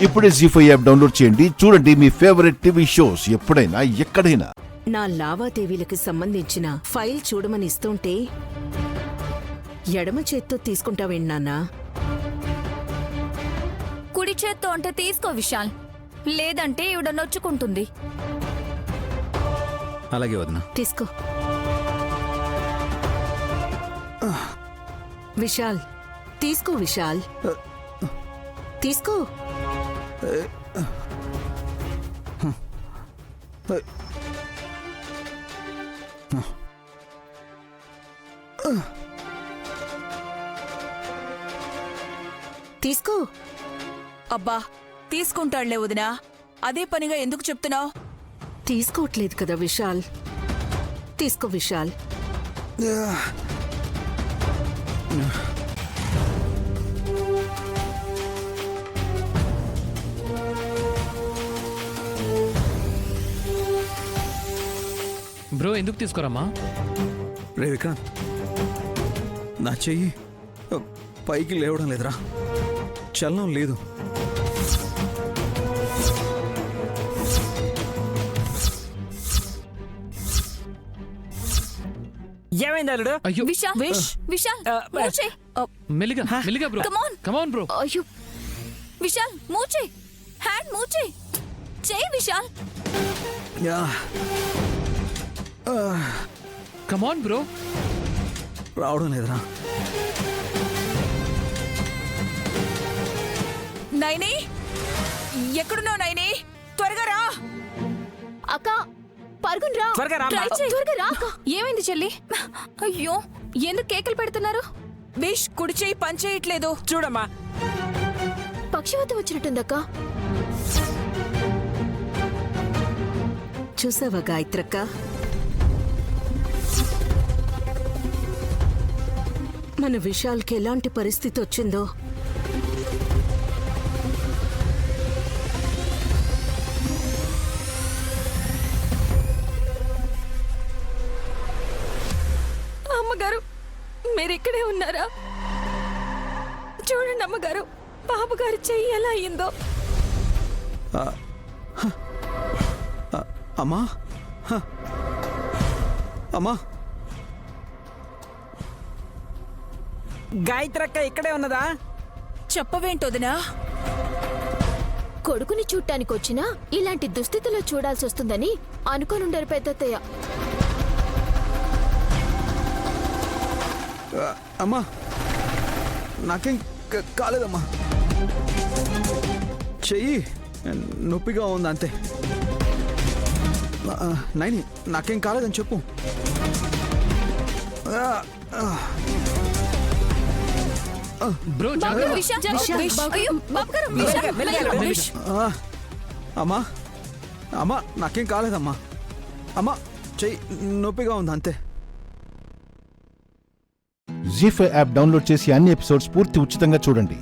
ఇప్పుడే జీ5 app download చేయండి. చూడండి మీ ఫేవరెట్ టీవీ షోస్ ఎప్పుడైనా ఎక్కడైనా. నా లావాదేవీలకు సంబంధించిన ఫైల్ చూడమని ఇస్తుంటే ఎడమ చేత్తో తీసుకుంటావేంటి నాన్నా? కుడి చేత్తో అంటే తీసుకో విశాల్, లేదంటే ఈవిడ నొచ్చుకుంటుంది. అలాగే వదినా. తీసుకో విశాల్, తీసుకో విశాల్, తీసుకో. తీసుకో. అబ్బా తీసుకుంటాడులే వదినా, అదే పనిగా ఎందుకు చెప్తున్నావు? తీసుకోవట్లేదు కదా విశాల్, తీసుకో విశాల్. బ్రో ఎందుకు తీసుకోరమ్మా? రే విక్రాంత్, నా చెయ్యి పైకి లేవడం లేదురా, చలనం లేదు. ఏమైంది అల్లుడు? అయ్యో విశాల్ విశాల్ మూచే. మెల్లిగా మెల్లిగా బ్రో. Come on bro. అయ్యో విశాల్ మూచే, హ్యాండ్ మూచే, చేయి విశాల్. Come on bro. రావడం లేదురా. నైని, ఎక్కడున్నావు నైని? త్వరగా రా. అక్క పరుగున్ రా, త్వరగా రా. ట్రై చేయి. త్వరగా రా. ఏమైంది చెల్లి? అయ్యో ఎందుకు కేకలు పెడుతున్నారు? విష్ కుడి చేయి పని చేయట్లేదు. చూడమ్మా, పక్షవాతం వచ్చినట్టుందక్క. చూసావా గాయత్రక్క, మన విశాల్కి ఎలాంటి పరిస్థితి వచ్చిందో. అమ్మగారు మీరిక్కడే ఉన్నారా? చూడండి అమ్మగారు, బాబుగారి చెయ్యి ఎలా అయిందో. అమ్మా, అమ్మా, గాయత్రక్క ఇక్కడే ఉన్నదా? చెప్పవేంటొదినా? కొడుకుని చూడటానికి వచ్చినా ఇలాంటి దుస్థితిలో చూడాల్సి వస్తుందని అనుకోనుండరు పెద్దత్తయ్య. అమ్మా, నాకేం కాలేదమ్మా, చెయ్యి నొప్పిగా ఉంది అంతే. నైని, నాకేం కాలేదని చెప్పు. బ్రో అమ్మా, అమ్మా, నాకేం కాలేదమ్మా. అమ్మా, చెయ్యి నొప్పిగా ఉంది అంతే. జీ5 యాప్ డౌన్లోడ్ చేసి అన్ని ఎపిసోడ్స్ పూర్తి ఉచితంగా చూడండి.